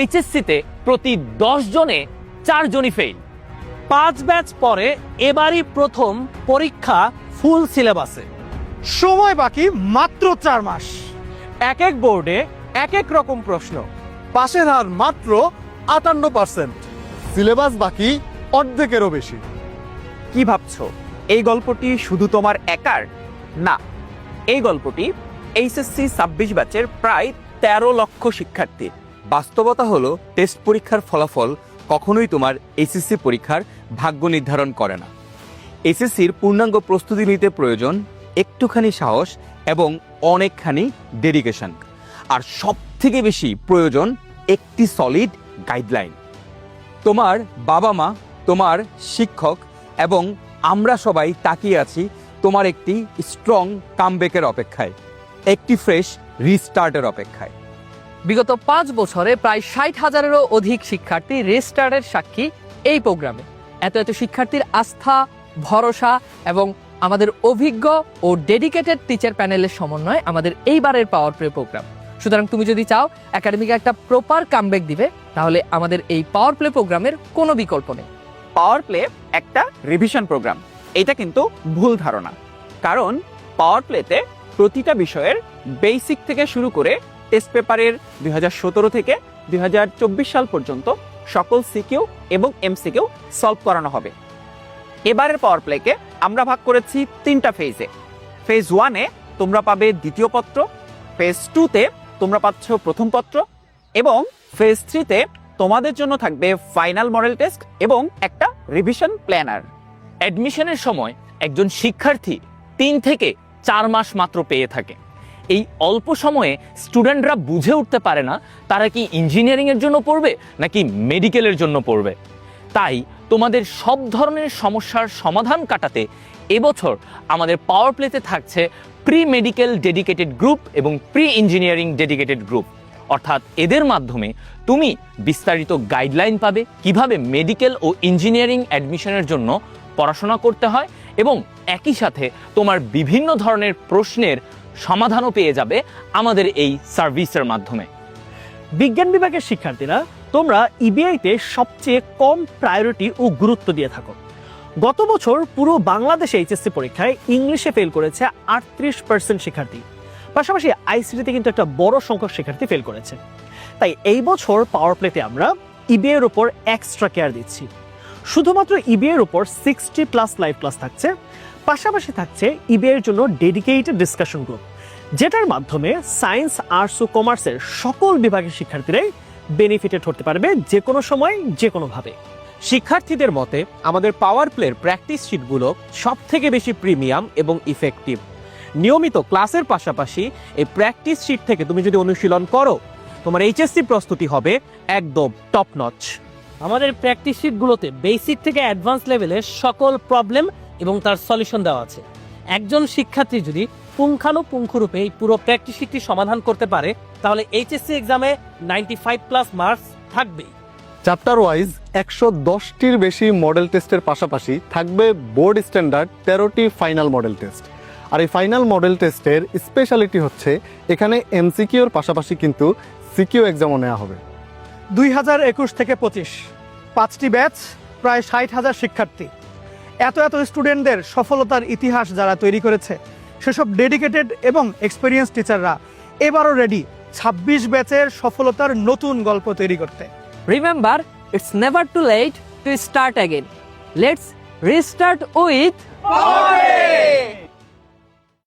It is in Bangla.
এইচএসসিতে প্রতি 10 জনে 4 জনই ফেল। 5 ব্যাচ পরে এবারই প্রথম পরীক্ষা ফুল সিলেবাসে। সময় বাকি মাত্র 4 মাস। এক এক বোর্ডে এক এক রকম প্রশ্ন। পাশের হার মাত্র 58%। সিলেবাস বাকি অর্ধেকেরও বেশি। কি ভাবছো এই গল্পটি শুধু তোমার একার? না, এই গল্পটি এইচএসসি 26 ব্যাচের প্রায় 13 লক্ষ শিক্ষার্থী। বাস্তবতা হলো টেস্ট পরীক্ষার ফলাফল কখনোই তোমার এইচএসসি পরীক্ষার ভাগ্য নির্ধারণ করে না। এইচএসসির পূর্ণাঙ্গ প্রস্তুতি নিতে প্রয়োজন একটুখানি সাহস এবং অনেকখানি ডেডিকেশন, আর সব থেকে বেশি প্রয়োজন একটি সলিড গাইডলাইন। তোমার বাবা মা, তোমার শিক্ষক এবং আমরা সবাই তাকিয়ে আছি তোমার একটি স্ট্রং কামব্যাকের অপেক্ষায়, একটি ফ্রেশ রিস্টার্টের অপেক্ষায়। বিগত 5 বছরে প্রায় 60,000-এরও অধিক শিক্ষার্থী রেস্টার্টের সাক্ষী এই প্রোগ্রামে। এত শিক্ষার্থীর আস্থা, ভরসা এবং আমাদের অভিজ্ঞ ও ডেডিকেটেড টিচার প্যানেলের সমন্বয়ে আমাদের এইবারের পাওয়ার প্লে প্রোগ্রাম। সুতরাং তুমি যদি চাও একাডেমিকে একটা প্রপার কামব্যাক দিবে, তাহলে আমাদের এই পাওয়ার প্লে প্রোগ্রামের কোনো বিকল্প নেই। পাওয়ার প্লে একটা রিভিশন প্রোগ্রাম, এটা কিন্তু ভুল ধারণা। কারণ পাওয়ার প্লেতে প্রতিটা বিষয়ের বেসিক থেকে শুরু করে টেস্ট পেপারের 2017 থেকে 2024 সাল পর্যন্ত সকল সিকিউ এবং এমসিকিউ সলভ করানো হবে। এবারের পাওয়ার প্লেকে আমরা ভাগ করেছি 3টা ফেজে। ফেজ 1-এ তোমরা পাবে দ্বিতীয় পত্র, ফেজ 2-তে তোমরা পাচ্ছ প্রথম পত্র, এবং ফেজ 3-তে তোমাদের জন্য থাকবে ফাইনাল মডেল টেস্ট এবং একটা রিভিশন প্ল্যানার। অ্যাডমিশনের সময় একজন শিক্ষার্থী 3 থেকে 4 মাস মাত্র পেয়ে থাকে। এই অল্প সময়ে স্টুডেন্টরা বুঝে উঠতে পারে না তারা কি ইঞ্জিনিয়ারিং এর জন্য পড়বে নাকি মেডিকেলের জন্য পড়বে। তাই তোমাদের সব ধরনের সমস্যার সমাধান কাটাতে এবছর আমাদের পাওয়ার প্লেতে থাকছে প্রি মেডিকেল ডেডিকেটেড গ্রুপ এবং প্রি ইঞ্জিনিয়ারিং ডেডিকেটেড গ্রুপ। অর্থাৎ এদের মাধ্যমে তুমি বিস্তারিত গাইডলাইন পাবে কিভাবে মেডিকেল ও ইঞ্জিনিয়ারিং অ্যাডমিশনের জন্য পড়াশোনা করতে হয়, এবং একই সাথে তোমার বিভিন্ন ধরনের প্রশ্নের সমাধানও পেয়ে যাবে আমাদের এই সার্ভিসের মাধ্যমে। বিজ্ঞান বিভাগের শিক্ষার্থীরা তোমরা ইবিআইতে সবচেয়ে কম প্রায়োরিটি ও গুরুত্ব দিয়ে থাকো। গত বছর পুরো বাংলাদেশে এইচএসসি পরীক্ষায় ইংলিশে ফেল করেছে 38% শিক্ষার্থী। পাশাপাশি আইসিটিতে কিন্তু একটা বড় সংখ্যক শিক্ষার্থী ফেল করেছে। তাই এই বছর পাওয়ার প্লেতে আমরা ইবিআই এর উপর এক্সট্রা কেয়ার দিচ্ছি। শুধুমাত্র ইবিআই এর উপর 60+ লাইভ ক্লাস থাকছে। পাশাপাশি থাকছে ইবিআই এর জন্য ডেডিকেটেড ডিসকাশন গ্রুপ, যেটার মাধ্যমে সায়েন্স, আর্টস ও কমার্সের সকল বিভাগের শিক্ষার্থীরাই বেনিফিটেড হতে পারবে যে কোনো সময় যে কোনোভাবে। শিক্ষার্থীদের মতে আমাদের পাওয়ার প্লের প্র্যাকটিস শিটগুলো সব থেকে বেশি প্রিমিয়াম এবং ইফেক্টিভ। নিয়মিত ক্লাসের পাশাপাশি এই প্র্যাকটিস শিট থেকে তুমি যদি অনুশীলন করো, তোমার এইচএসসি প্রস্তুতি হবে একদম টপ নচ। আমাদের প্র্যাকটিস শিটগুলোতে বেসিক থেকে অ্যাডভান্স লেভেলের সকল প্রবলেম এবং তার সলিউশন দেওয়া আছে। একজন শিক্ষার্থী যদি পুঙ্খানুপুঙ্খরূপে এই পুরো প্র্যাকটিস শিটটি সমাধান করতে পারে, তাহলে এইচএসসি এক্সামে 95+ মার্কস থাকবেই। চ্যাপ্টার ওয়াইজ 110টির বেশি মডেল টেস্টের পাশাপাশি থাকবে বোর্ড স্ট্যান্ডার্ড 13টি ফাইনাল মডেল টেস্ট। আর এই ফাইনাল মডেল টেস্টের স্পেশালিটি হচ্ছে এখানে এমসিকিউর পাশাপাশি কিন্তু সিকিউ এক্সামও নেওয়া হবে। 2021 থেকে 25 5টি ব্যাচ, প্রায় 60,000 শিক্ষার্থী। এত স্টুডেন্টদের সফলতার ইতিহাস যারা তৈরি করেছে, সেসব ডেডিকেটেড এবং এক্সপিরিয়েন্স টিচাররা এবারও রেডি 26 ব্যাচের সফলতার নতুন গল্প তৈরি করতে। Remember, it's never too late to start again. Let's restart with Power!